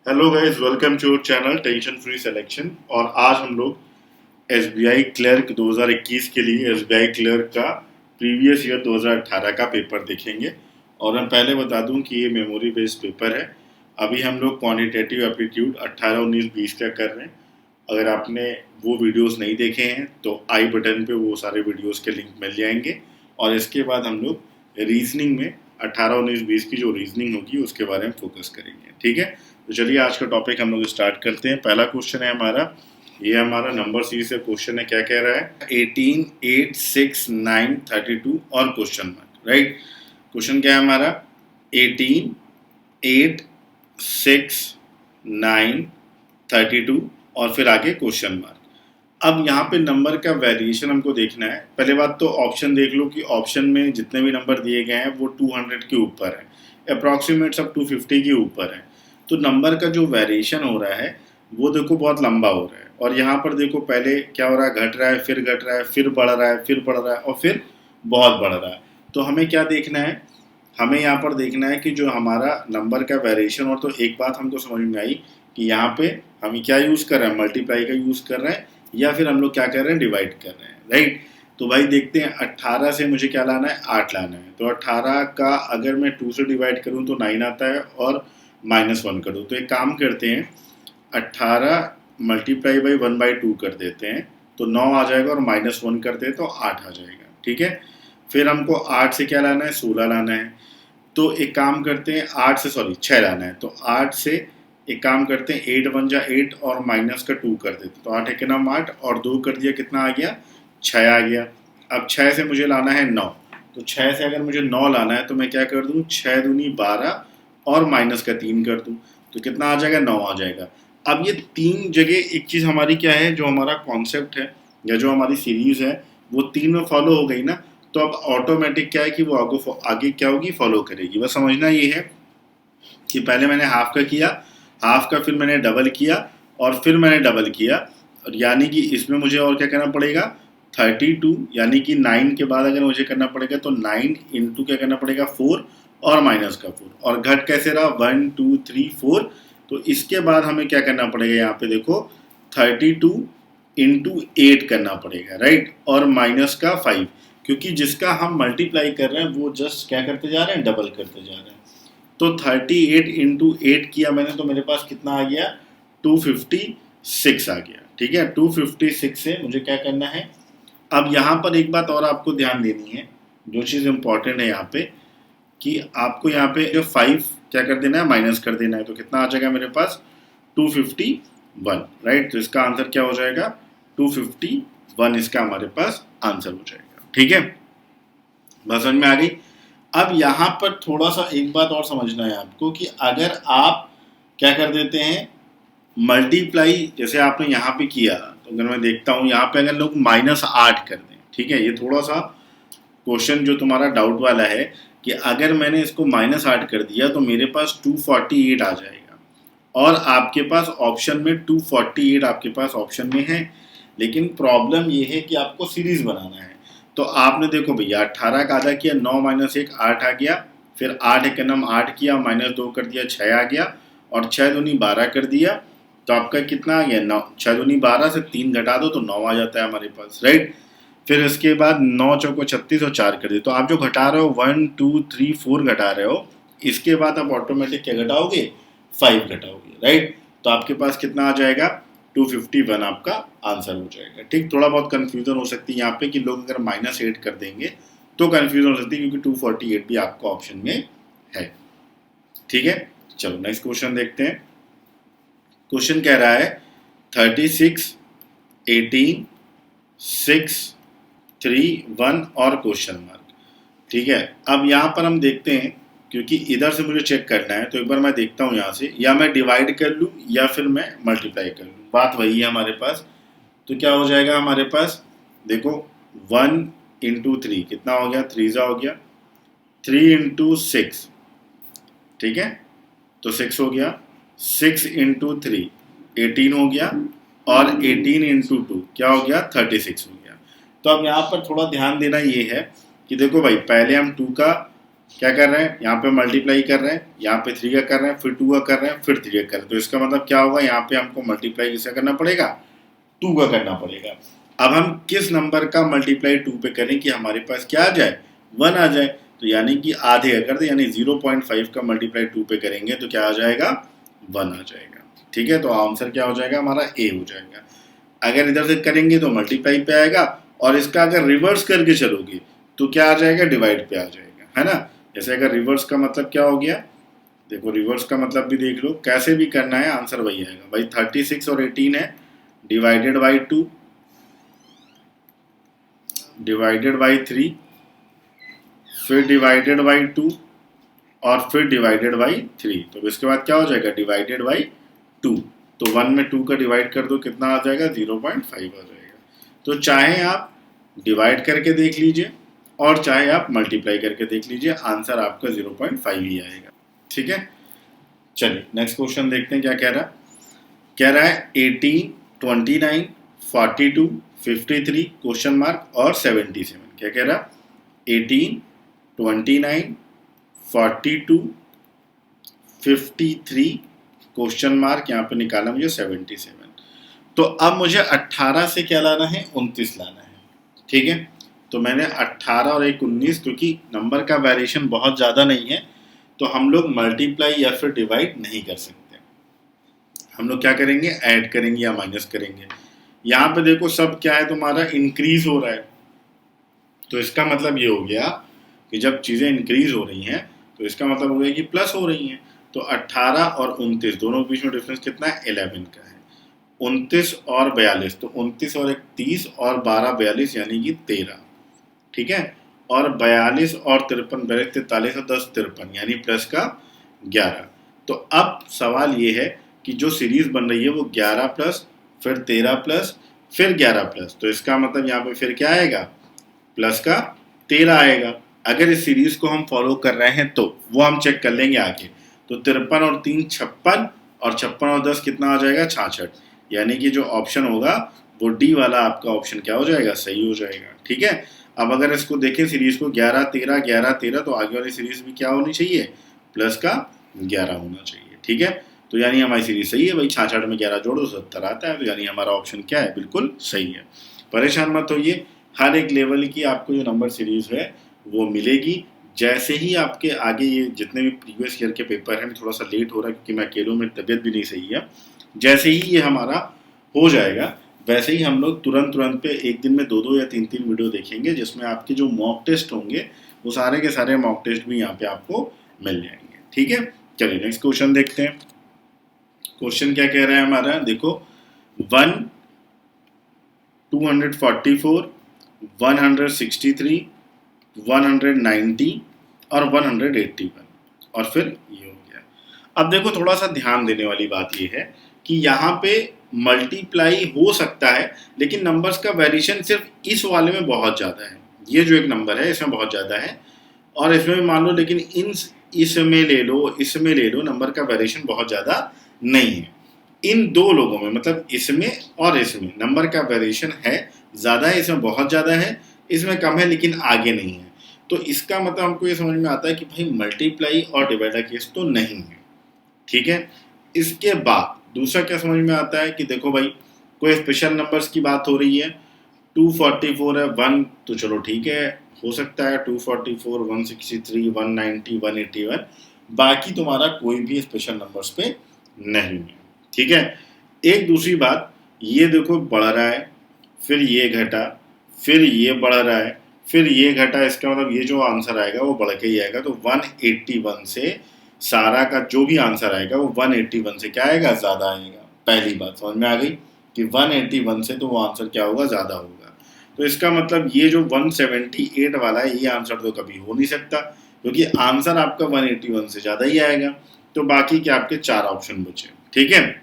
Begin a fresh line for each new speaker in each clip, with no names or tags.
Hello guys, welcome to channel tension free selection. और आज हम लोग एसबीआई क्लर्क 2021 के लिए एसबीआई क्लर्क का प्रीवियस ईयर 2018 का पेपर देखेंगे। और मैं पहले बता दूं कि ये मेमोरी बेस्ड पेपर है। अभी हम लोग क्वांटिटेटिव एप्टीट्यूड 18, 19, 20 का कर रहे हैं। अगर आपने वो वीडियोस नहीं देखे हैं तो आई बटन पे वो सारे वीडियोस के लिंक मिल जाएंगे। और इसके बाद हम लोग रीजनिंग में 18, 19, 20 की जो रीजनिंग होगी उसके बारे में फोकस करेंगे। ठीक है, तो चलिए आज का टॉपिक हम लोग स्टार्ट करते हैं। पहला क्वेश्चन है हमारा, ये हमारा नंबर सीरीज से क्वेश्चन है। क्या कह रहा है? 18, 8, 6, 9, 32 और क्वेश्चन मार्क। राइट, क्वेश्चन क्या है हमारा? 18, 8, 6, 9, 32 और फिर आगे क्वेश्चन मार्क। अब यहाँ पे नंबर का वेरिएशन हमको देखना है। पहले बात तो ऑप्शन देख लो कि ऑप्शन में जितने भी नंबर दिए गए हैं वो 200 के ऊपर है, अप्रॉक्सीमेट सब 250 के ऊपर है। तो नंबर का जो वेरिएशन हो रहा है वो देखो बहुत लंबा हो रहा है। और यहाँ पर देखो पहले क्या हो रहा है, घट रहा है, फिर घट रहा है, फिर बढ़ रहा है, फिर बढ़ रहा है और फिर बहुत बढ़ रहा है। तो हमें क्या देखना है? हमें यहाँ पर देखना है कि जो हमारा नंबर का वेरिएशन। और तो एक बात हमको समझ में आई कि यहाँ पे हम क्या यूज़ कर रहे हैं, मल्टीप्लाई का यूज़ कर रहे हैं या फिर हम लोग क्या कर रहे हैं, डिवाइड कर रहे हैं। राइट, तो भाई देखते हैं 18 से मुझे क्या लाना है, 8 लाना है। तो 18 का अगर मैं 2 से डिवाइड करूँ तो 9 आता है और -1 कर दो। तो एक काम करते हैं, 18 मल्टीप्लाई बाई 1/2 कर देते हैं तो 9 आ जाएगा और -1 करते हैं तो 8 आ जाएगा। ठीक है, फिर हमको 8 से क्या लाना है, 16 लाना है। तो एक काम करते हैं, 8 से 6 लाना है। तो 8 से एक काम करते हैं, 8 बन जा 8 और माइनस का 2 कर देते। तो 8 एक नाम 8 और 2 कर दिया, कितना आ गया, 6 आ गया। अब 6 से मुझे लाना है 9। तो 6 से अगर मुझे 9 लाना है तो मैं क्या कर दूँ, 6 दूनी 12 और माइनस का 3 कर दूँ। तो कितना आ जाएगा, 9 आ जाएगा। अब ये 3 जगह एक चीज़ हमारी क्या है, जो हमारा कॉन्सेप्ट है या जो हमारी सीरीज़ है वो 3 में फॉलो हो गई ना। तो अब ऑटोमेटिक क्या है कि वो आगे क्या होगी, फॉलो करेगी। बस समझना ये है कि पहले मैंने हाफ का किया, हाफ का फिर मैंने डबल किया और फिर मैंने डबल किया। और यानी कि इसमें मुझे और क्या करना पड़ेगा, 32 यानी कि 9 के बाद अगर मुझे करना पड़ेगा तो 9 इंटू क्या करना पड़ेगा, 4 और माइनस का 4। और घट कैसे रहा, 1, 2, 3, 4। तो इसके बाद हमें क्या करना पड़ेगा, यहाँ पे देखो 32 इंटू 8 करना पड़ेगा। राइट, और माइनस का 5, क्योंकि जिसका हम मल्टीप्लाई कर रहे हैं वो जस्ट क्या करते जा रहे हैं, डबल करते जा रहे हैं। तो 38 इंटू 8 किया मैंने तो मेरे पास कितना आ गया, 256 आ गया। ठीक है, 256 से मुझे क्या करना है। अब यहाँ पर एक बात और आपको ध्यान देनी है, जो चीज़ इंपॉर्टेंट है यहाँ पे, कि आपको यहाँ पे जो 5 क्या कर देना है, माइनस कर देना है। तो कितना आ जाएगा मेरे पास, 251। राइट, तो इसका आंसर क्या हो जाएगा, 251 इसका हमारे पास आंसर हो जाएगा। ठीक है, बस समझ में आ गई। अब यहाँ पर थोड़ा सा एक बात और समझना है आपको कि अगर आप क्या कर देते हैं, मल्टीप्लाई जैसे आपने यहाँ पे किया, तो अगर मैं देखता हूँ यहाँ पे अगर लोग -8 कर दें। ठीक है, ये थोड़ा सा क्वेश्चन जो तुम्हारा डाउट वाला है कि अगर मैंने इसको -8 कर दिया तो मेरे पास 248 आ जाएगा। और आपके पास ऑप्शन में 248 आपके पास ऑप्शन में है, लेकिन प्रॉब्लम ये है कि आपको सीरीज बनाना है। तो आपने देखो भैया 18 का आधा किया, 9 - 1 8 आ गया, फिर 8 एक नम 8 किया, -2 कर दिया, 6 आ गया और 6 दूनी 12 कर दिया। तो आपका कितना आ गया, 9। 6 दूनी 12 से 3 घटा दो तो 9 आ जाता है हमारे पास। राइट, फिर इसके बाद 9 चौको 36 और 4 कर दिए। तो आप जो घटा रहे हो 1, 2, 3, 4 घटा रहे हो, इसके बाद आप ऑटोमेटिक क्या घटाओगे, 5 घटाओगे। राइट, तो आपके पास कितना आ जाएगा, 251 आपका आंसर हो जाएगा। ठीक, थोड़ा बहुत कंफ्यूजन हो सकती है यहाँ पे कि लोग अगर -8 कर देंगे तो कंफ्यूजन हो सकती है, क्योंकि 248 भी आपका ऑप्शन में है। ठीक है, चलो नेक्स्ट क्वेश्चन देखते हैं। क्वेश्चन कह रहा है 36, 18, 6, 3, 1 और क्वेश्चन मार्क। ठीक है, अब यहाँ पर हम देखते हैं, क्योंकि इधर से मुझे चेक करना है तो एक बार मैं देखता हूँ यहाँ से, या मैं डिवाइड कर लूँ या फिर मैं मल्टीप्लाई कर लूँ, बात वही है हमारे पास। तो क्या हो जाएगा हमारे पास, देखो 1 इंटू 3 कितना हो गया, 3 हो गया, 3 इंटू 6, ठीक है, तो 6 हो गया, 6 इंटू 3 18 हो गया और 18 इंटू 2 क्या हो गया, 36 हो गया। तो अब यहाँ पर थोड़ा ध्यान देना ये है कि देखो भाई पहले हम 2 का क्या कर रहे हैं, यहाँ पे मल्टीप्लाई कर रहे हैं, यहाँ पे 3 का कर रहे हैं, फिर 2 का कर रहे हैं, फिर 3 का कर रहे हैं। तो इसका मतलब क्या होगा, यहाँ पे हमको मल्टीप्लाई किसका करना पड़ेगा, 2 का करना पड़ेगा। अब हम किस नंबर का मल्टीप्लाई 2 पे करें कि हमारे पास क्या आ जाए, 1 आ जाए। तो यानी कि आधे का कर दे, यानी 0.5 का मल्टीप्लाई 2 पे करेंगे तो क्या आ जाएगा, 1 आ जाएगा। ठीक है, तो आंसर क्या हो जाएगा हमारा, ए हो जाएगा। अगर इधर से करेंगे तो मल्टीप्लाई पे आएगा, और इसका अगर रिवर्स करके चलोगे तो क्या आ जाएगा, डिवाइड पे आ जाएगा, है ना। जैसे अगर रिवर्स का मतलब क्या हो गया, देखो रिवर्स का मतलब भी देख लो, कैसे भी करना है आंसर वही आएगा भाई। 36 और 18 है, डिवाइडेड बाई 2 डिवाइडेड बाई 3, फिर डिवाइडेड बाई 2 और फिर डिवाइडेड बाई 3। तो इसके बाद क्या हो जाएगा, डिवाइडेड बाई 2। तो 1 में 2 का डिवाइड कर दो, कितना आ जाएगा, 0.5 आ जाएगा। तो चाहे आप डिवाइड करके देख लीजिए और चाहे आप मल्टीप्लाई करके देख लीजिए, आंसर आपका 0.5 ही आएगा। ठीक है, चलिए नेक्स्ट क्वेश्चन देखते हैं क्या कह रहा है। कह रहा है 18, 29, 42, 53 क्वेश्चन मार्क और 77। क्या कह रहा है, 18, 29, 42, 53 क्वेश्चन मार्क, यहाँ पे निकाला मुझे 77। तो अब मुझे 18 से क्या लाना है, 29 लाना है। ठीक है, तो मैंने 18 और 1 19, क्योंकि नंबर का वेरिएशन बहुत ज़्यादा नहीं है तो हम लोग मल्टीप्लाई या फिर डिवाइड नहीं कर सकते। हम लोग क्या करेंगे, ऐड करेंगे या माइनस करेंगे। यहाँ पे देखो सब क्या है तुम्हारा, इंक्रीज हो रहा है। तो इसका मतलब ये हो गया कि जब चीज़ें इंक्रीज हो रही हैं तो इसका मतलब हो गया कि प्लस हो रही हैं। तो 18 और 29 दोनों के बीच में डिफरेंस कितना है, 11 का है। 29 और 42, तो 29 और 1 30 और 12 42 यानी कि 13। ठीक है, और 42 और 53 43 और 10 53 यानी प्लस का 11। तो अब सवाल ये है कि जो सीरीज बन रही है वो 11 प्लस, फिर 13 प्लस, फिर 11 प्लस। तो इसका मतलब यहाँ पे फिर क्या आएगा, प्लस का 13 आएगा। अगर इस सीरीज को हम फॉलो कर रहे हैं तो वो हम चेक कर लेंगे आगे। तो 53 और 3 56, और 56 और 10 कितना आ जाएगा, 66। यानी कि जो ऑप्शन होगा वो डी वाला आपका ऑप्शन क्या हो जाएगा, सही हो जाएगा। ठीक है, अब अगर इसको देखें सीरीज को 11 13 11 13, तो आगे वाली सीरीज भी क्या होनी चाहिए, प्लस का 11 होना चाहिए। ठीक है, तो यानी हमारी सीरीज सही है भाई, 66 में 11 जोड़ो 70 आता है। तो यानी हमारा ऑप्शन क्या है, बिल्कुल सही है। परेशान मत होइए, हर एक लेवल की आपको जो नंबर सीरीज है वो मिलेगी। जैसे ही आपके आगे ये जितने भी प्रीवियस ईयर के पेपर हैं, थोड़ा सा लेट हो रहा है क्योंकि मैं अकेलों में, तबीयत भी नहीं सही है। जैसे ही ये हमारा हो जाएगा वैसे ही हम लोग तुरंत पे एक दिन में 2 या 3 वीडियो देखेंगे, जिसमें आपके जो मॉक टेस्ट होंगे वो सारे के सारे मॉक टेस्ट भी यहाँ पे आपको मिल जाएंगे। ठीक है, चलिए नेक्स्ट क्वेश्चन देखते हैं। क्वेश्चन क्या कह रहा है हमारा, देखो 1 244 163 190 और 181, और फिर ये हो गया। अब देखो थोड़ा सा ध्यान देने वाली बात ये है कि यहाँ पे मल्टीप्लाई हो सकता है, लेकिन नंबर्स का वेरिएशन सिर्फ इस वाले में बहुत ज़्यादा है। ये जो एक नंबर है इसमें बहुत ज़्यादा है, और इसमें भी मान लो, लेकिन इसमें ले लो, इसमें ले लो, नंबर का वेरिएशन बहुत ज़्यादा नहीं है। इन दो लोगों में, मतलब इसमें और इसमें नंबर का वेरिएशन है ज़्यादा है, इसमें बहुत ज़्यादा है, इसमें कम है लेकिन आगे नहीं है। तो इसका मतलब हमको ये समझ में आता है कि भाई मल्टीप्लाई और डिवाइड का केस तो नहीं है। ठीक है, इसके बाद दूसरा क्या समझ में आता है कि देखो भाई कोई स्पेशल नंबर्स की बात हो रही है। 244 है, 1 तो चलो ठीक है, हो सकता है 244 163 190 181, बाकी तुम्हारा कोई भी स्पेशल नंबर्स पे नहीं है। ठीक है, एक दूसरी बात, ये देखो बढ़ रहा है, फिर ये घटा, फिर ये बढ़ रहा है, फिर ये घटा, इसका मतलब ये जो आंसर आएगा वो बढ़ के ही आएगा। तो 181 से सारा का जो भी आंसर आएगा वो 181 से क्या आएगा, ज़्यादा आएगा। पहली बात समझ में आ गई कि 181 से तो वो आंसर क्या होगा, ज़्यादा होगा। तो इसका मतलब ये जो 178 वाला है ये आंसर तो कभी हो नहीं सकता, क्योंकि आंसर आपका 181 से ज़्यादा ही आएगा। तो बाकी के आपके 4 ऑप्शन बचे। ठीक है,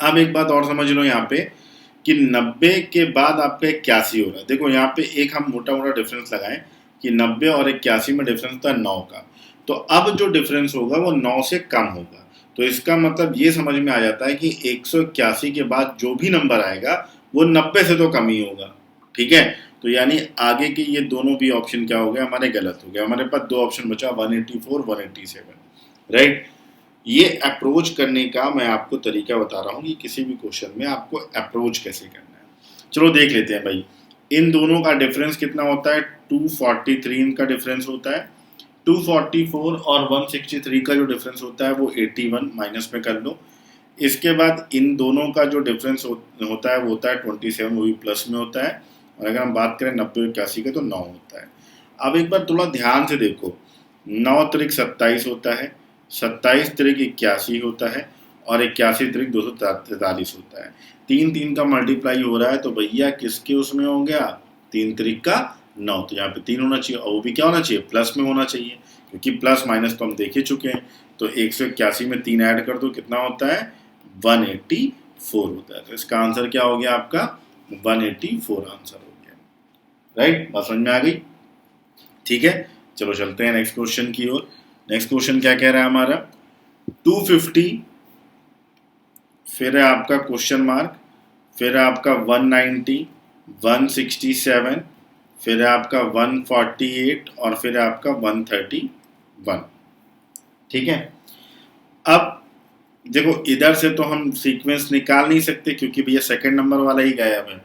अब एक बात और समझ लो यहाँ पे कि 90 के बाद आपका 81 हो रहा है। देखो यहाँ पे एक हम मोटा मोटा डिफरेंस लगाएं कि 90 और 81 में डिफरेंस था 9 का, तो अब जो डिफरेंस होगा वो 9 से कम होगा। तो इसका मतलब ये समझ में आ जाता है कि 181 के बाद जो भी नंबर आएगा वो 90 से तो कम ही होगा। ठीक है, तो यानी आगे के ये दोनों भी ऑप्शन क्या हो गया हमारे गलत हो गया। हमारे पास दो ऑप्शन बचा 184 187, राइट। ये अप्रोच करने का मैं आपको तरीका बता रहा हूँ कि किसी भी क्वेश्चन में आपको अप्रोच कैसे करना है। चलो देख लेते हैं भाई, इन दोनों का डिफरेंस कितना होता है, 243 इनका डिफरेंस होता है। 244 और 163 का जो डिफरेंस होता है वो 81 माइनस में कर लो। इसके बाद इन दोनों का जो डिफरेंस होता है वो होता है 27, वो भी प्लस में होता है। और अगर हम बात करें 90 और 81 का तो 9 होता है। अब एक बार थोड़ा ध्यान से देखो, 9 त्रिक 27 होता है, 27 त्रिक 81 होता है और 81 त्रिक 243 होता है। 3 3 का मल्टीप्लाई हो रहा है तो भैया किसके उसमें हो गया, 3 त्रिक का 9, तो यहाँ पे 3 होना चाहिए और वो भी क्या होना चाहिए, प्लस में होना चाहिए, क्योंकि प्लस माइनस तो हम देख ही चुके हैं। तो 181 में 3 ऐड कर दो कितना होता है, 184 होता है। तो इसका आंसर क्या हो गया आपका, 184 आंसर हो गया, राइट। बात समझ में आ गई, ठीक है। चलो चलते हैं नेक्स्ट क्वेश्चन की ओर। नेक्स्ट क्वेश्चन क्या कह रहा है हमारा, 250, फिर है आपका क्वेश्चन मार्क, फिर है आपका 190, 167, फिर है आपका 148 और फिर है आपका 131, ठीक है। अब देखो इधर से तो हम सीक्वेंस निकाल नहीं सकते क्योंकि भैया सेकंड नंबर वाला ही गायब है,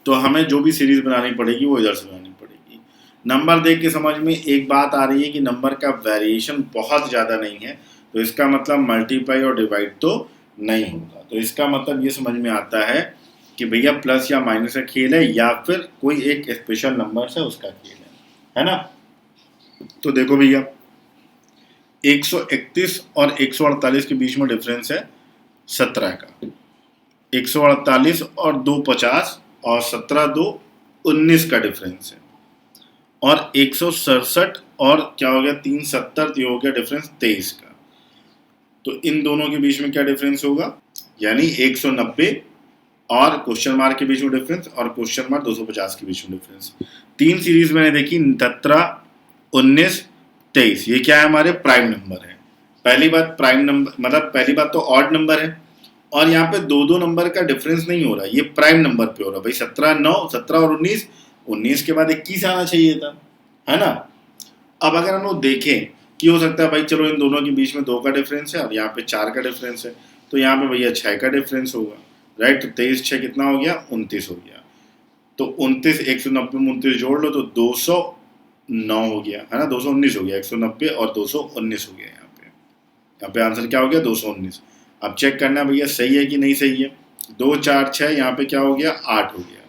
तो हमें जो भी सीरीज बनानी पड़ेगी वो इधर से बनानी पड़ेगी। नंबर देख के समझ में एक बात आ रही है कि नंबर का वेरिएशन बहुत ज़्यादा नहीं है, तो इसका मतलब मल्टीप्लाई और डिवाइड तो नहीं होगा। तो इसका मतलब ये समझ में आता है कि भैया प्लस या माइनस का खेल है या फिर कोई एक स्पेशल नंबर है उसका खेल है ना। तो देखो भैया 131 और 148 के बीच में डिफरेंस है 17 का, 148 और 250 और 17 2 19 का डिफरेंस है, और 167 और क्या हो गया 370 हो गया डिफरेंस 23 का। तो इन दोनों के बीच में क्या डिफरेंस होगा, यानी 190 और क्वेश्चन मार्क के बीच में डिफरेंस और क्वेश्चन मार्क 250 के बीच में डिफरेंस। तीन सीरीज मैंने देखी 17 19 23, ये क्या है हमारे प्राइम नंबर है। पहली बात प्राइम नंबर मतलब पहली बात तो ऑड नंबर है, और यहाँ पे दो दो नंबर का डिफरेंस नहीं हो रहा, ये प्राइम नंबर पे हो रहा भाई। 17 9 17 और 19, 19 के बाद 21 आना चाहिए था, है ना। अब अगर हम लोग देखें कि हो सकता है भाई चलो इन दोनों के बीच में 2 का डिफरेंस है और यहाँ पे 4 का डिफरेंस है, तो यहाँ पे भैया 6 का डिफरेंस होगा, राइट। तो 23 6 कितना हो गया 29 हो गया। तो 29 190 में 29 जोड़ लो तो 209 हो गया, है ना, 219 हो गया, 190 और 219 हो गया। यहाँ पे आंसर क्या हो गया 219। अब चेक करना भैया सही है कि नहीं सही है। 2 4 6 यहाँ पे क्या हो गया 8 हो गया,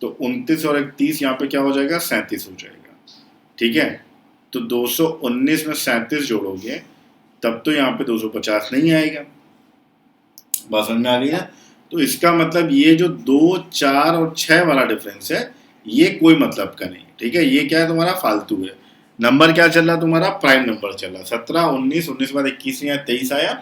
तो 29 और 31 यहाँ पे क्या हो जाएगा 37 हो जाएगा, ठीक है। तो 219 में 37 जोड़ोगे तब तो यहाँ पे 250 नहीं आएगा। बात समझ में आ गई ना। तो इसका मतलब ये जो 2 4 और 6 वाला डिफरेंस है ये कोई मतलब का नहीं, ठीक है। ये क्या है तुम्हारा फालतू है। नंबर क्या चल रहा तुम्हारा, प्राइम नंबर चल रहा। 17 19 19 के बाद 21 नहीं आया, 23 आया,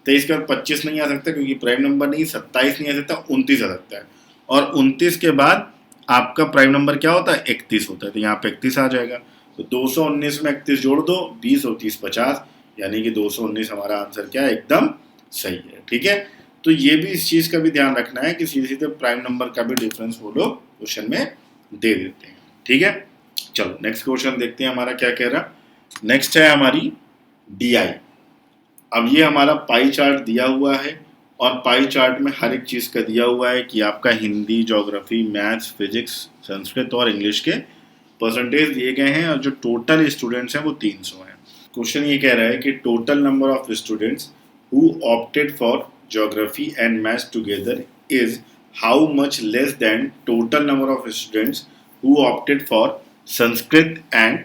23 के बाद 25 नहीं आ सकता क्योंकि प्राइम नंबर नहीं, 27 नहीं आ सकता, 29 आ सकता है, और 29 के बाद आपका प्राइम नंबर क्या होता है 31 होता है, तो यहाँ पे 31 आ जाएगा। तो 219 में 31 जोड़ दो, 20 और 30 50, यानी कि 219 हमारा आंसर क्या है एकदम सही है, ठीक है। तो ये भी इस चीज़ का भी ध्यान रखना है कि सीधे सीधे प्राइम नंबर का भी डिफरेंस वो लोग क्वेश्चन में दे देते हैं, ठीक है। चलो नेक्स्ट क्वेश्चन देखते हैं हमारा क्या कह रहा। नेक्स्ट है हमारी DI। अब ये हमारा पाई चार्ट दिया हुआ है और पाई चार्ट में हर एक चीज़ का दिया हुआ है कि आपका Hindi, geography, maths, physics, Sanskrit और इंग्लिश के परसेंटेज दिए गए हैं और जो टोटल स्टूडेंट्स हैं वो 300 हैं। क्वेश्चन ये कह रहा है कि total number of students who opted for geography and maths together is how much less than total number of students who opted for Sanskrit and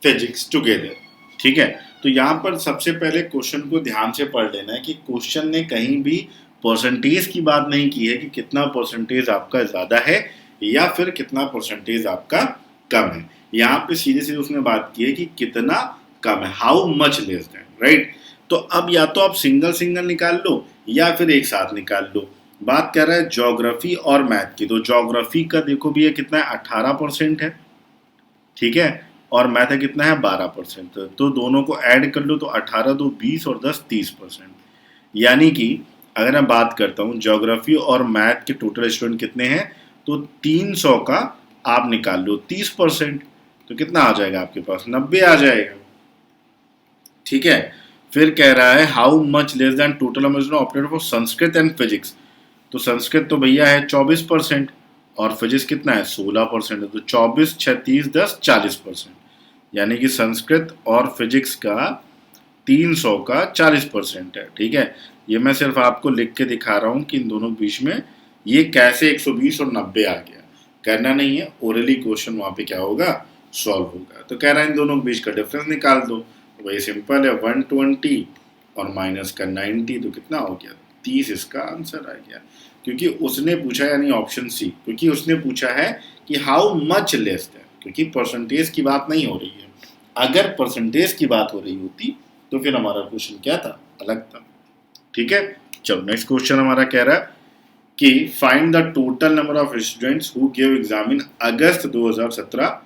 physics together, ठीक है। तो यहाँ पर सबसे पहले क्वेश्चन को ध्यान से पढ़ लेना है कि क्वेश्चन ने कहीं भी परसेंटेज की बात नहीं की है कि कितना परसेंटेज आपका ज़्यादा है या फिर कितना परसेंटेज आपका कम है। यहाँ पे सीधे सीधे उसने बात की है कि कितना कम है, how much less than, right. तो अब या तो आप सिंगल सिंगल निकाल लो या फिर एक साथ निकाल लो। बात कर रहा है ज्योग्राफी और मैथ की, तो ज्योग्राफी का देखो भी ये कितना है 18% है, ठीक है, और मैथ कितना है 12%। तो दोनों को ऐड कर लो तो 18 2 20 और 10 30%, यानी कि अगर मैं बात करता हूँ ज्योग्राफी और मैथ के टोटल स्टूडेंट कितने हैं तो 300 का आप निकाल लो 30%, तो कितना आ जाएगा आपके पास, 90 आ जाएगा। ठीक है, फिर कह रहा है how much less than total amount opted for Sanskrit and physics. तो संस्कृत तो भैया है 24% और फिजिक्स कितना है 16% है, तो 24 36 10 40%, यानी कि संस्कृत और फिजिक्स का 300 का 40% है। ठीक है, ये मैं सिर्फ आपको लिख के दिखा रहा हूँ कि इन दोनों बीच में ये कैसे 120 और 90 आ गया, करना नहीं है, ओरली क्वेश्चन वहाँ पे क्या होगा, सॉल्व होगा। तो कह रहा है इन दोनों के बीच का डिफरेंस निकाल दो, तो वही सिंपल है, 120 और माइनस का 90, तो कितना हो गया 30, इसका आंसर आ गया। क्योंकि उसने पूछा, यानी ऑप्शन सी, क्योंकि उसने पूछा है कि हाउ मच लेस देन, क्योंकि परसेंटेज की बात नहीं हो रही है। अगर परसेंटेज की बात हो रही होती तो फिर हमारा क्वेश्चन क्या था, अलग था। ठीक है, चलो नेक्स्ट क्वेश्चन हमारा कह रहा है कि find the total number of students who give exam in August 2017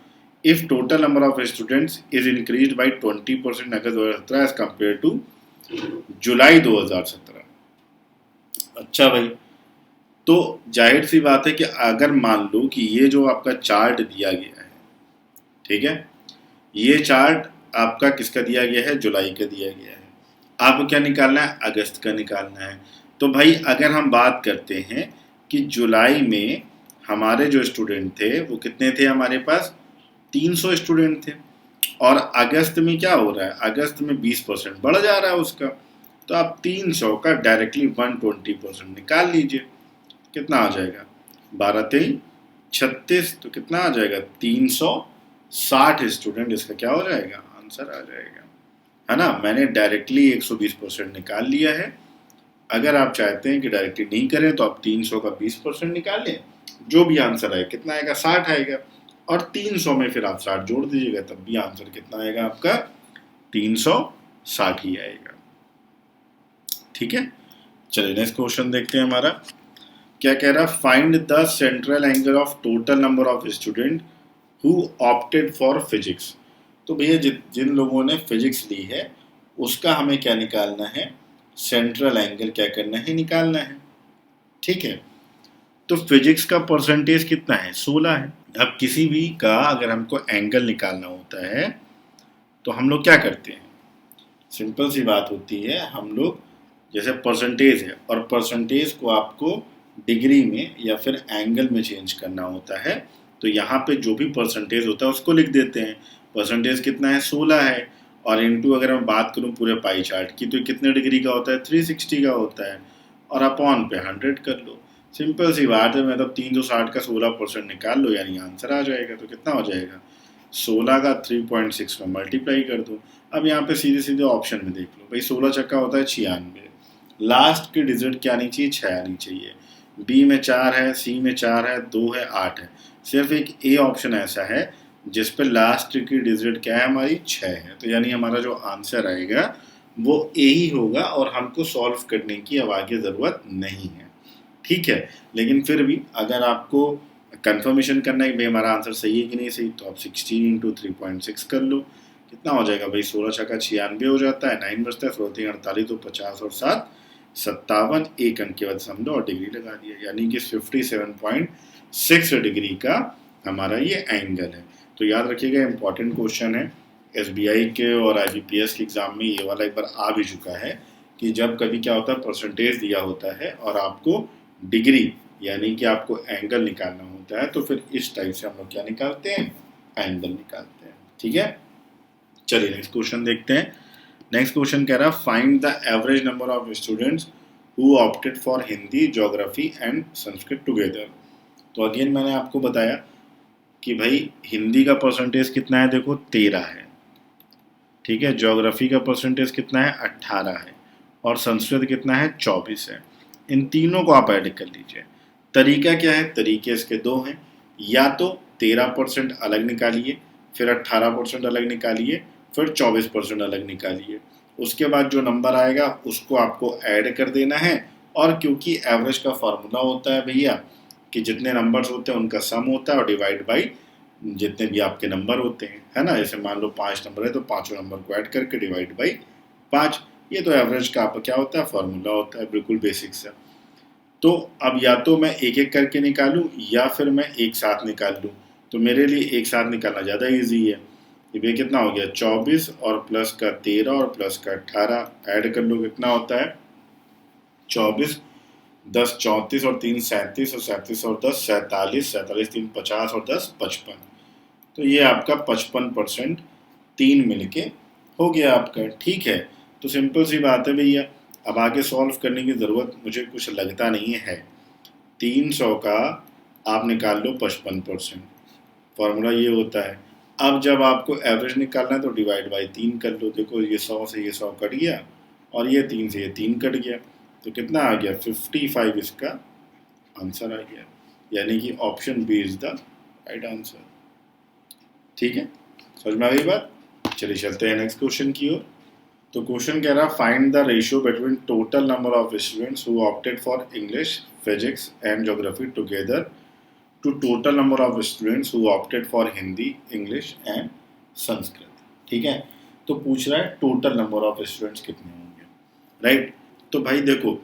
if total number of students is increased by 20% August 2017 as compare to July 2017। अच्छा भाई, तो जाहिर सी बात है कि अगर मान लो कि ये जो आपका चार्ट दिया गया है, ठीक है, ये चार्ट आपका किसका दिया गया है, जुलाई का दिया गया है, आपको क्या निकालना है, अगस्त का निकालना है। तो भाई अगर हम बात करते हैं कि जुलाई में हमारे जो स्टूडेंट थे वो कितने थे, हमारे पास 300 स्टूडेंट थे, और अगस्त में क्या हो रहा है, अगस्त में 20% बढ़ जा रहा है उसका, तो आप 300 का डायरेक्टली 120% निकाल लीजिए, कितना आ जाएगा, 12 3 36, तो कितना आ जाएगा 360 स्टूडेंट, इसका क्या हो जाएगा, आंसर आ जाएगा, है ना। मैंने डायरेक्टली 120% निकाल लिया है। अगर आप चाहते हैं कि डायरेक्टली नहीं करें तो आप 300 का 20% निकाल लें, जो भी आंसर आए कितना आएगा, 60 आएगा, और 300 में फिर आप 60 जोड़ दीजिएगा, तब भी आंसर कितना आएगा आपका, 360 ही आएगा। ठीक है, चलिए नेक्स्ट क्वेश्चन देखते हैं हमारा क्या कह रहा है, find the central angle of total number of student who opted for physics. तो भैया जिन लोगों ने फिजिक्स ली है उसका हमें क्या निकालना है, सेंट्रल एंगल क्या करना है, निकालना है। ठीक है, तो फिजिक्स का परसेंटेज कितना है, 16 है। अब किसी भी का अगर हमको एंगल निकालना होता है तो हम लोग क्या करते हैं, सिंपल सी बात होती है, हम लोग जैसे परसेंटेज है और परसेंटेज को आपको डिग्री में या फिर एंगल में चेंज करना होता है, तो यहाँ पे जो भी परसेंटेज होता है उसको लिख देते हैं। परसेंटेज कितना है, 16 है, और इनटू अगर मैं बात करूँ पूरे पाई चार्ट की तो कितने डिग्री का होता है, 360 का होता है, और अपॉन पे 100 कर लो, सिंपल सी बात है। मतलब 360 का 16% निकाल लो, यानी आंसर आ जाएगा। तो कितना हो जाएगा, 16 का 3.6 में मल्टीप्लाई कर दो। अब यहाँ पे सीधे सीधे ऑप्शन में देख लो भाई, 16 छक्का होता है 96, लास्ट की डिजिट क्या आनी चाहिए, 6 आनी चाहिए। बी में 4 है, सी में 4 है, 2 है, 8 है, सिर्फ एक ए ऑप्शन ऐसा है जिस पे लास्ट की डिजिट क्या है हमारी, 6 है, तो यानी हमारा जो आंसर आएगा वो ए ही होगा, और हमको सॉल्व करने की अब आगे ज़रूरत नहीं है। ठीक है, लेकिन फिर भी अगर आपको कंफर्मेशन करना है कि भाई हमारा आंसर सही है कि नहीं सही, तो आप 16 इंटू 3.6 कर लो, कितना हो जाएगा भाई, 16 छक्का 96 हो जाता है, 9 बचता है, 16 3 48, तो 50 और 7 57, एक अंक के बाद समझो और डिग्री लगा दिया, यानी कि 57.6 डिग्री का हमारा ये एंगल है। तो याद रखिएगा, इंपॉर्टेंट क्वेश्चन है, एसबीआई के और आईबीपीएस के एग्जाम में ये वाला एक बार आ भी चुका है कि जब कभी क्या होता है, परसेंटेज दिया होता है और आपको डिग्री यानी कि आपको एंगल निकालना होता है, तो फिर इस टाइप से हम लोग क्या निकालते हैं, एंगल निकालते हैं। ठीक है, चलिए नेक्स्ट क्वेश्चन देखते हैं। नेक्स्ट क्वेश्चन कह रहा है, find the average number of students who opted for Hindi, geography and Sanskrit together. तो अगेन मैंने आपको बताया कि भाई हिंदी का परसेंटेज कितना है, देखो 13 है, ठीक है, ज्योग्राफी का परसेंटेज कितना है, 18 है, और संस्कृत कितना है, 24 है। इन तीनों को आप ऐड कर लीजिए। तरीका क्या है, तरीके इसके दो हैं, या तो 13% अलग निकालिए, फिर 18% अलग निकालिए, फिर 24% अलग निकालिए, उसके बाद जो नंबर आएगा उसको आपको ऐड कर देना है। और क्योंकि एवरेज का फॉर्मूला होता है भैया कि जितने नंबर्स होते हैं उनका सम होता है और डिवाइड बाई जितने भी आपके नंबर होते हैं, है ना। जैसे मान लो 5 नंबर है तो पाँचों नंबर को ऐड करके डिवाइड बाई 5, ये तो एवरेज का आपका क्या होता है, फॉर्मूला होता है, बिल्कुल बेसिक सा। तो अब या तो मैं एक एक करके निकालूं या फिर मैं एक साथ निकाल लूं, तो मेरे लिए एक साथ निकालना ज़्यादा इजी है। ये कितना हो गया 24 और प्लस का 13 और प्लस का 18 ऐड कर लो, कितना होता है 24, 10 34 और 3 37 और 37 और 10 47, 47 3 50 और 10 55। तो ये आपका 55% तीन मिलके हो गया आपका। ठीक है, तो सिंपल सी बात है भैया। अब आगे सॉल्व करने की ज़रूरत मुझे कुछ लगता नहीं है। 300 का आप निकाल लो 55%, फॉर्मूला ये होता है। अब जब आपको एवरेज निकालना है तो डिवाइड बाई 3 कर लो। देखो ये 100 से ये 100 कट गया और ये 3 से ये 3 कट गया, तो कितना आ गया 55 इसका आंसर आ गया। यानी कि option B is the right answer. ठीक है, समझ में आ गई बात। चलिए चलते हैं नेक्स्ट क्वेश्चन की ओर। तो क्वेश्चन कह रहा find the ratio between total number of students who opted for English, physics and geography together to total number of students who opted for Hindi, English and Sanskrit. ठीक है, तो पूछ रहा है टोटल नंबर ऑफ स्टूडेंट्स कितने होंगे, राइट। तो भाई देखो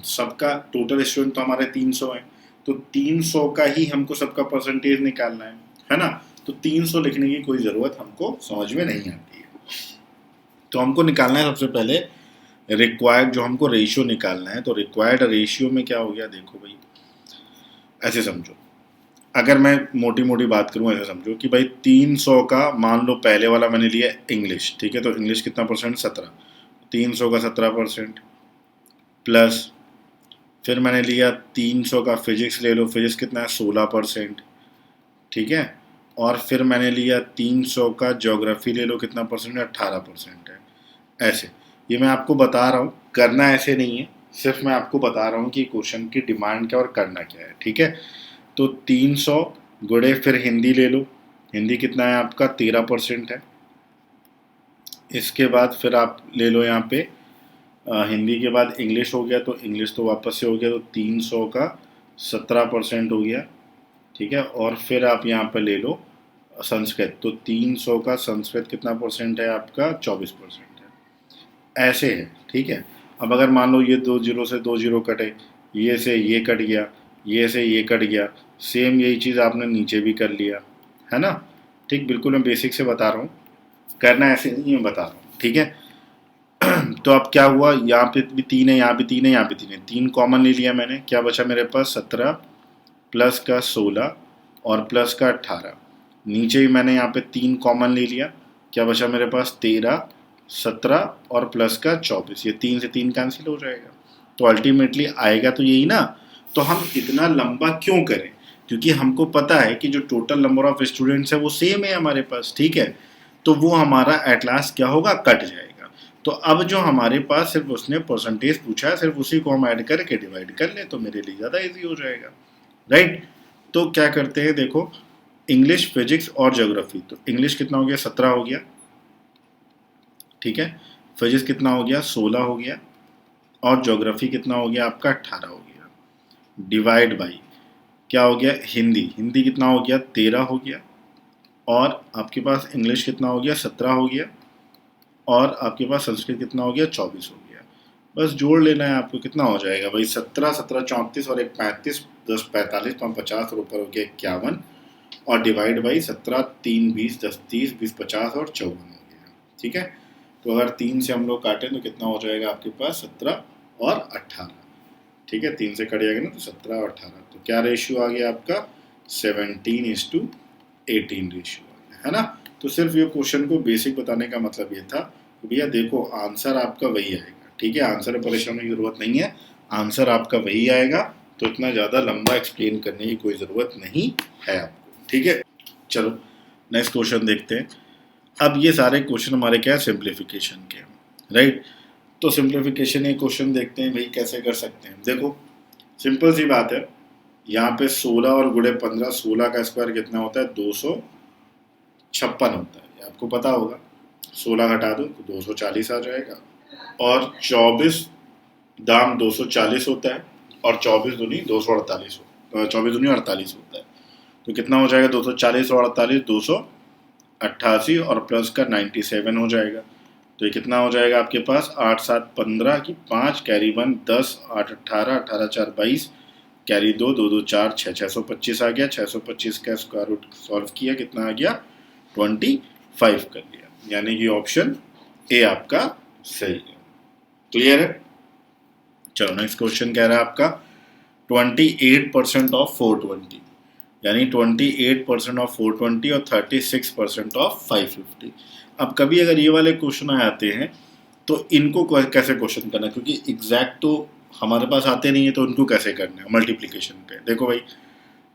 सबका टोटल स्टूडेंट तो हमारे 300 है, तो 300 का ही हमको सबका परसेंटेज निकालना है ना। तो 300 लिखने की कोई ज़रूरत हमको समझ में नहीं आती है। तो हमको निकालना है सबसे पहले रिक्वायर्ड, जो हमको रेशियो निकालना है। तो रिक्वायर्ड रेशियो में क्या हो गया, देखो भाई ऐसे समझो, अगर मैं मोटी मोटी बात करूँ ऐसे समझो कि भाई 300 का मान लो पहले वाला मैंने लिया इंग्लिश, ठीक है, तो इंग्लिश कितना परसेंट 17, 300 का 17% प्लस फिर मैंने लिया 300 का फिजिक्स ले लो, फिजिक्स कितना है 16%, ठीक है, और फिर मैंने लिया 300 का ज्योग्राफी ले लो, कितना परसेंट है 18% है। ऐसे ये मैं आपको बता रहा हूँ, करना ऐसे नहीं है, सिर्फ मैं आपको बता रहा हूँ कि क्वेश्चन की डिमांड क्या और करना क्या है। ठीक है, तो 300 गुड़े फिर हिंदी ले लो, हिंदी कितना है आपका 13% है। इसके बाद फिर आप ले लो यहाँ पे हिंदी के बाद इंग्लिश हो गया, तो इंग्लिश तो वापस से हो गया, तो 300 का 17% हो गया। ठीक है, और फिर आप यहाँ पे ले लो संस्कृत, तो 300 का संस्कृत कितना परसेंट है आपका 24% है। ऐसे है, ठीक है। अब अगर मान लो ये 2 जीरो से 2 जीरो कटे, ये से ये कट गया, ये से ये कट गया, सेम यही चीज़ आपने नीचे भी कर लिया, है ना। ठीक, बिल्कुल मैं बेसिक से बता रहा हूँ, करना ऐसे नहीं मैं बता रहा हूँ। ठीक है, तो अब क्या हुआ, यहाँ पे भी 3 है, यहाँ भी 3 है, यहाँ भी 3 है, 3 कॉमन ले लिया मैंने, क्या बचा मेरे पास 17 प्लस का 16 और प्लस का 18। नीचे ही मैंने यहाँ पे 3 कॉमन ले लिया, क्या बचा मेरे पास 13, 17 और प्लस का 24। ये 3 से 3 कैंसिल हो जाएगा, तो अल्टीमेटली आएगा तो यही ना। तो हम इतना लंबा क्यों करें, क्योंकि हमको पता है कि जो टोटल नंबर ऑफ स्टूडेंट्स है वो सेम है हमारे पास। ठीक है, तो वो हमारा एट लास्ट क्या होगा, कट जाएगा। तो अब जो हमारे पास सिर्फ उसने परसेंटेज पूछा है, सिर्फ उसी को हम ऐड करके डिवाइड कर ले, तो मेरे लिए ज़्यादा इजी हो जाएगा, राइट। तो क्या करते हैं, देखो इंग्लिश, फिजिक्स और ज्योग्राफी, तो इंग्लिश कितना हो गया 17 हो गया, ठीक है, फिजिक्स कितना हो गया 16 हो गया, और ज्योग्राफी कितना हो गया आपका 18 हो गया। डिवाइड बाई क्या हो गया, हिंदी, हिंदी कितना हो गया 13 हो गया, और आपके पास इंग्लिश कितना हो गया 17 हो गया, और आपके पास संस्कृत कितना हो गया 24 हो गया। बस जोड़ लेना है आपको, कितना हो जाएगा भाई 17, 17 34 और 1 35, 10 45, 5 50 और ऊपर हो गया 51, और डिवाइड बाई 17, 3 20, 10 30, 20 50 और 54 हो गया। ठीक है, तो अगर 3 से हम लोग काटें तो कितना हो जाएगा आपके पास 17 और 18। ठीक है, 3 से कट जाएगा ना, तो 17 और 18, तो क्या रेशियो आ गया आपका 17:18 रेशियो आ गया, है ना। तो सिर्फ ये क्वेश्चन को बेसिक बताने का मतलब ये था कि भैया देखो आंसर आपका वही आएगा। ठीक है, आंसर में परेशान होने की ज़रूरत नहीं है, आंसर आपका वही आएगा, तो इतना ज़्यादा लंबा एक्सप्लेन करने की कोई ज़रूरत नहीं है आपको। ठीक है, चलो नेक्स्ट क्वेश्चन देखते हैं। अब ये सारे क्वेश्चन हमारे क्या है, सिंप्लीफिकेशन के, राइट। तो सिंप्लीफिकेशन ये क्वेश्चन देखते हैं भाई कैसे कर सकते हैं। देखो सिंपल सी बात है, यहाँ पे 16 और गुड़े 15, 16 का स्क्वायर कितना होता है 256 होता है, ये आपको पता होगा। 16 घटा दो तो 240 आ जाएगा, और 24 दाम 240 होता है, और 24 दूनी 248 24 दूनी 48 होता है, तो कितना हो जाएगा 240 और 48 288, और प्लस का 97 हो जाएगा। तो ये कितना हो जाएगा आपके पास 8 7 15 की 5 कैरी 1 10 8 18 18 4 22 कैरी 2, 2 2 4 6, 625 आ गया। 625 का स्क्वायर रूट सॉल्व किया, कितना आ गया 25 कर लिया, यानी कि ऑप्शन ए आपका सही है। क्लियर है? चलो नेक्स्ट क्वेश्चन कह रहा है आपका 28% ऑफ 420, यानी 28% ऑफ 420 और 36% ऑफ 550। अब कभी अगर ये वाले क्वेश्चन आ जाते हैं तो इनको कैसे क्वेश्चन करना, क्योंकि एग्जैक्ट तो हमारे पास आते नहीं है, तो उनको कैसे करना है मल्टीप्लिकेशन पे। देखो भाई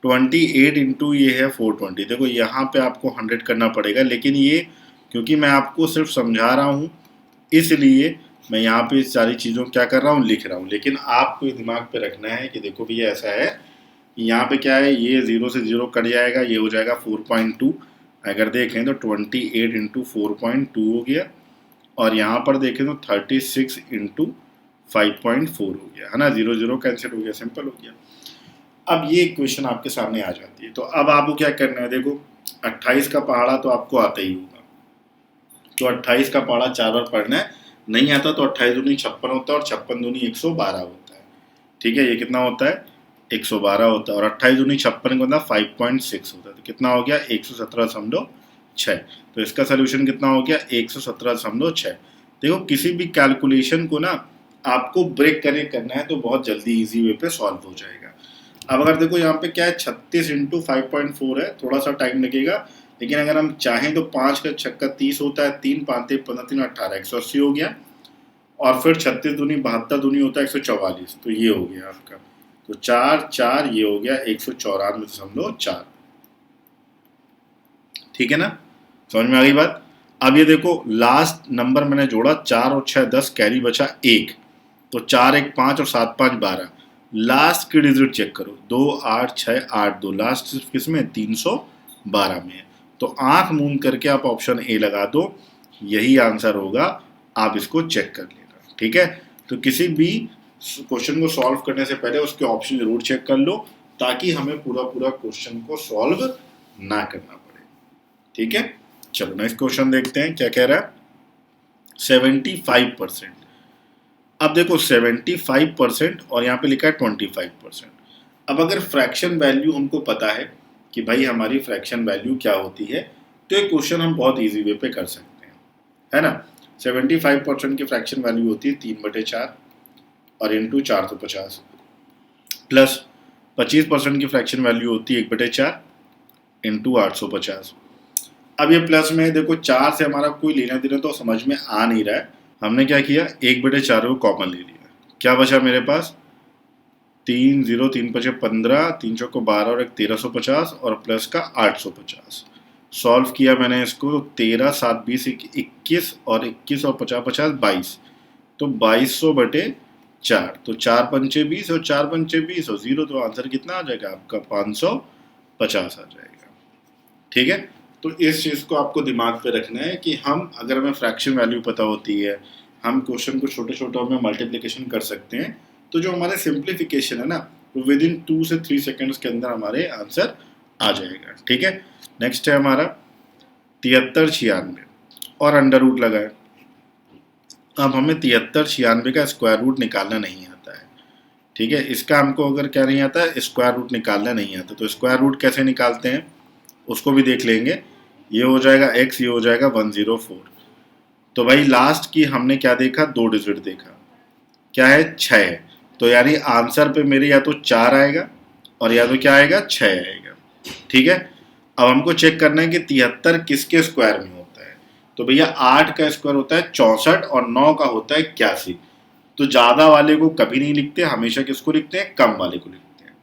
28 इंटू ये है 420, देखो यहाँ पे आपको 100 करना पड़ेगा, लेकिन ये क्योंकि मैं आपको सिर्फ समझा रहा हूँ इसलिए मैं यहाँ पे सारी चीज़ों क्या कर रहा हूँ, लिख रहा हूँ। लेकिन आपको दिमाग पे रखना है कि देखो भैया ऐसा है, यहाँ पे क्या है, ये 0 से 0 कट जाएगा, ये हो जाएगा 4.2। अगर देखें तो 28 इंटू 4.2 हो गया, और यहाँ पर देखें तो 36 इंटू 5.4 हो गया, है ना। 0 0 कैंसिल हो गया, सिंपल हो गया। अब ये इक्वेशन आपके सामने आ जाती है, तो अब आपको क्या करना है, देखो 28 का पहाड़ा तो आपको आता ही होगा, तो 28 का पहाड़ा 4 बार पढ़ना है। नहीं आता तो 28 दूनी 56 होता है, और 56 दूनी 112 होता है। ठीक है, ये कितना होता है 112 होता है, और 28 दूनी 56 का मतलब 5.6 होता है, तो कितना हो गया 117.6। तो इसका सोल्यूशन कितना हो गया 117.6। देखो किसी भी कैलकुलेशन को ना आपको ब्रेक करना है तो बहुत जल्दी इजी वे पे सॉल्व हो जाएगा। अब अगर देखो यहाँ पे क्या है 36 इंटू 5.4 है, थोड़ा सा टाइम लगेगा, लेकिन अगर हम चाहें तो 5 का 6 30 होता है, 3 5 15 3 18 180 हो गया, और फिर 36 दूनी 72 दूनी होता है 144, तो ये हो गया आपका, तो 4 4 ये हो गया 194.4। ठीक है ना, समझ में आ गई बात। अब ये देखो लास्ट नंबर मैंने जोड़ा 4 और 6 10, कैरी बचा 1, तो 4 1 5 और 7 5 12। लास्ट की डिजिट चेक करो, 2 8 6 8 2, लास्ट सिर्फ किसमें 312 में है। तो आंख मूंद करके आप ऑप्शन ए लगा दो, यही आंसर होगा, आप इसको चेक कर लेना। ठीक है, तो किसी भी क्वेश्चन को सॉल्व करने से पहले उसके ऑप्शन जरूर चेक कर लो, ताकि हमें पूरा क्वेश्चन को सॉल्व ना करना पड़े। ठीक है, चलो नेक्स्ट क्वेश्चन देखते हैं क्या कह रहा है। 75%। अब देखो 75% और यहाँ पे लिखा है 25%। अब अगर फ्रैक्शन वैल्यू हमको पता है कि भाई हमारी फ्रैक्शन वैल्यू क्या होती है, तो ये क्वेश्चन हम बहुत इजी वे पे कर सकते हैं, है ना। 75% की फ्रैक्शन वैल्यू होती है 3/4 और इंटू 450, प्लस 25% की फ्रैक्शन वैल्यू होती है 1/4 इंटू 850। अब ये प्लस में देखो 4 से हमारा कोई लेना देना तो समझ में आ नहीं रहा है, हमने क्या किया 1/4 को कॉमन ले लिया, क्या बचा मेरे पास 3 0 3 5 15, 3 चौको 12 और 1 1350 और प्लस का 850। सॉल्व किया मैंने इसको, तो 13 7 20 21 और 21 और 50 50 22, तो 2200/4, तो 4 पंचे 20 और 4 पंचे 20 और 0, तो आंसर कितना आ जाएगा आपका 550 आ जाएगा। ठीक है, तो इस चीज़ को आपको दिमाग पे रखना है कि हम अगर हमें फ्रैक्शन वैल्यू पता होती है, हम क्वेश्चन को छोटे छोटे में मल्टीप्लिकेशन कर सकते हैं, तो जो हमारे सिंप्लीफिकेशन है ना वो विद इन 2 से 3 सेकेंड्स के अंदर हमारे आंसर आ जाएगा। ठीक है, नेक्स्ट है हमारा 73 96 और अंडर रूट लगाए। अब हमें 73 96 का स्क्वायर रूट निकालना नहीं आता है। ठीक है, इसका हमको अगर क्या नहीं आता है, स्क्वायर रूट निकालना नहीं आता, तो स्क्वायर रूट कैसे निकालते हैं उसको भी देख लेंगे। ये हो जाएगा x, ये हो जाएगा 104। तो भाई लास्ट की हमने क्या देखा, 2 डिजिट देखा, क्या है 6 है, तो यानी आंसर पे मेरे या तो 4 आएगा और या तो क्या आएगा 6 आएगा। ठीक है, अब हमको चेक करना है कि 73 किसके स्क्वायर में होता है, तो भैया 8 का स्क्वायर होता है 64 और 9 का होता है 81। तो ज़्यादा वाले को कभी नहीं लिखते, हमेशा किसको लिखते हैं, कम वाले को लिखते हैं।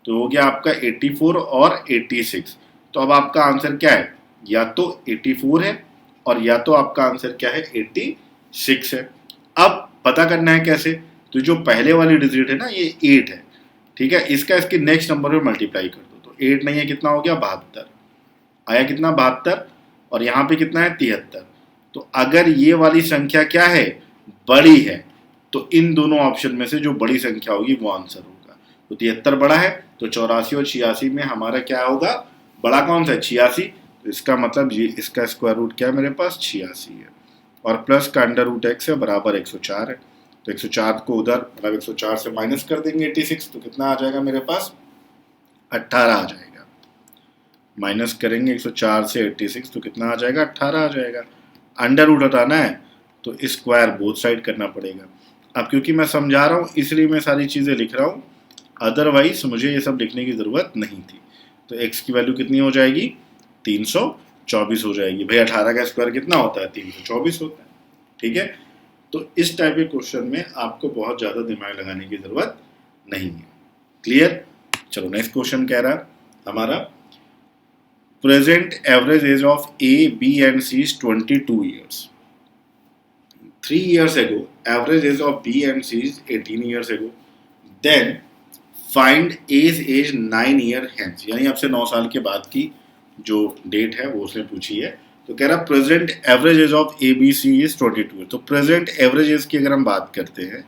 तो हो गया आपका 84 और 86। तो अब आपका आंसर क्या है, या तो 84 है और या तो आपका आंसर क्या है 86 है। अब पता करना है कैसे, तो जो पहले वाली डिजिट है ना ये 8 है, ठीक है, इसका इसके नेक्स्ट नंबर में मल्टीप्लाई कर दो, तो 8 नहीं है, कितना हो गया 72 आया, कितना 72, और यहाँ पे कितना है 73। तो अगर ये वाली संख्या क्या है, बड़ी है, तो इन दोनों ऑप्शन में से जो बड़ी संख्या होगी वो आंसर होगा। तो 73 बड़ा है, तो 84 और 86 में हमारा क्या होगा, बड़ा कौन सा है 86, तो इसका मतलब ये इसका स्क्वायर रूट क्या है मेरे पास 86 है, और प्लस का अंडर रूट x है बराबर 104 है। तो 104 को उधर मतलब 104 से माइनस कर देंगे 86, तो कितना आ जाएगा मेरे पास 18 आ जाएगा। माइनस करेंगे 104 से 86 तो कितना आ जाएगा 18 आ जाएगा। अंडर रूट हटाना है तो स्क्वायर बोथ साइड करना पड़ेगा। अब क्योंकि मैं समझा रहा हूँ इसलिए मैं सारी चीज़ें लिख रहा हूँ, अदरवाइज मुझे ये सब लिखने की ज़रूरत नहीं थी। तो x की वैल्यू कितनी हो जाएगी 324 हो जाएगी। भाई 18 का स्क्वायर कितना होता है 324 होता है। ठीक है, तो इस टाइप के क्वेश्चन में आपको बहुत ज़्यादा दिमाग लगाने की ज़रूरत नहीं है। क्लियर? चलो नेक्स्ट क्वेश्चन कह रहा है हमारा present average age of A, B and C is 22 years. 3 years ago, average age of B and C is 18 years ago. Then find A's age 9 year hence. यानी आपसे 9 साल के बाद की जो डेट है वो उसने पूछी है। तो कह रहा present average age of A, B, C is 22. तो प्रेजेंट एवरेज एज की अगर हम बात करते हैं,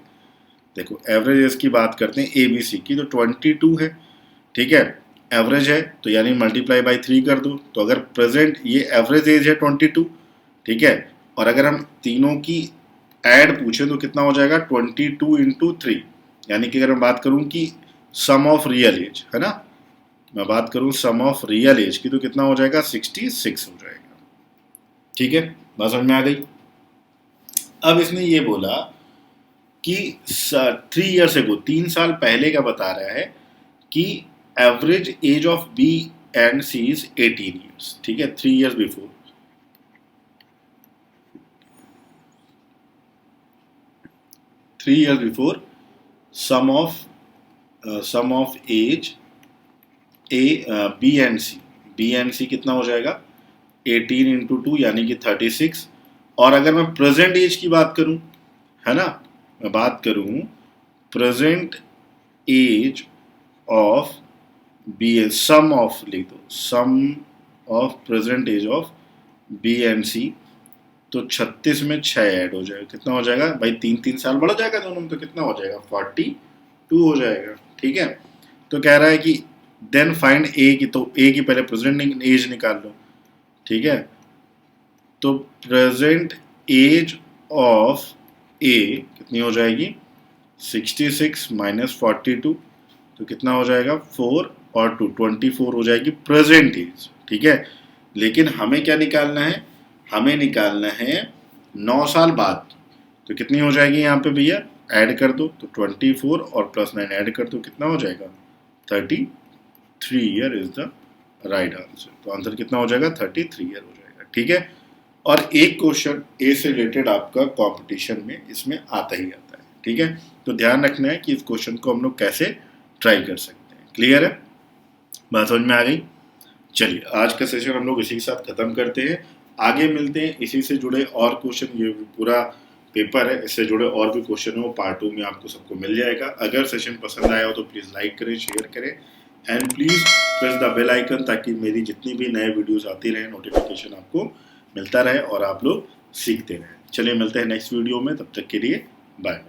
देखो एवरेज एज की बात करते हैं A, B, C की, तो 22 है। ठीक है, एवरेज है तो यानी मल्टीप्लाई बाई 3 कर दो। तो अगर प्रेजेंट ये एवरेज एज है 22, ठीक है, और अगर हम तीनों की ऐड पूछे तो कितना हो जाएगा 22 इंटू 3। यानी कि अगर मैं बात करूं कि सम ऑफ रियल एज है ना, मैं बात करूं सम ऑफ रियल एज की, तो कितना हो जाएगा 66 हो जाएगा। ठीक है, बात समझ में आ गई। अब इसने ये बोला कि 3 ईयर्स एगो, 3 साल पहले का बता रहा है कि average age of B and C is 18 years. ठीक है, 3 years before, 3 years before sum of age B and C कितना हो जाएगा 18 इंटू 2 यानी कि 36। और अगर मैं प्रेजेंट एज की बात करूं, है ना, मैं बात करूं present age of B, sum of लिख दो, sum of present age of B and C, तो 36 में 6 ऐड हो जाएगा, कितना हो जाएगा भाई 3 साल बढ़ जाएगा दोनों में, तो कितना हो जाएगा 42 हो जाएगा। ठीक है, तो कह रहा है कि देन फाइंड ए की, तो ए की पहले प्रेजेंट एज निकाल लो। ठीक है, तो प्रेजेंट एज ऑफ ए कितनी हो जाएगी 66 माइनस 42, तो कितना हो जाएगा 4 और 2 24 हो जाएगी प्रेजेंट एज। ठीक है, लेकिन हमें क्या निकालना है, हमें निकालना है 9 साल बाद। तो कितनी हो जाएगी यहाँ पे भैया, ऐड कर दो, तो 24 और प्लस 9 ऐड कर दो, कितना हो जाएगा 33 year is the right answer. तो आंसर कितना हो जाएगा 33 ईयर हो जाएगा। ठीक है, और एक क्वेश्चन ए से रिलेटेड आपका कंपटीशन में इसमें आता ही आता है। ठीक है, तो ध्यान रखना है कि इस क्वेश्चन को हम लोग कैसे ट्राई कर सकते हैं। क्लियर है, बात समझ में आ गई। चलिए आज का सेशन हम लोग इसी के साथ खत्म करते हैं, आगे मिलते हैं इसी से जुड़े और क्वेश्चन। ये पूरा पेपर है, इससे जुड़े और भी क्वेश्चन है वो पार्ट 2 में आपको सबको मिल जाएगा। अगर सेशन पसंद आया हो तो प्लीज़ लाइक करें, शेयर करें and please press the bell icon, ताकि मेरी जितनी भी नए वीडियोस आती रहे नोटिफिकेशन आपको मिलता रहे और आप लोग सीखते रहें। चलिए मिलते हैं नेक्स्ट वीडियो में, तब तक के लिए बाय।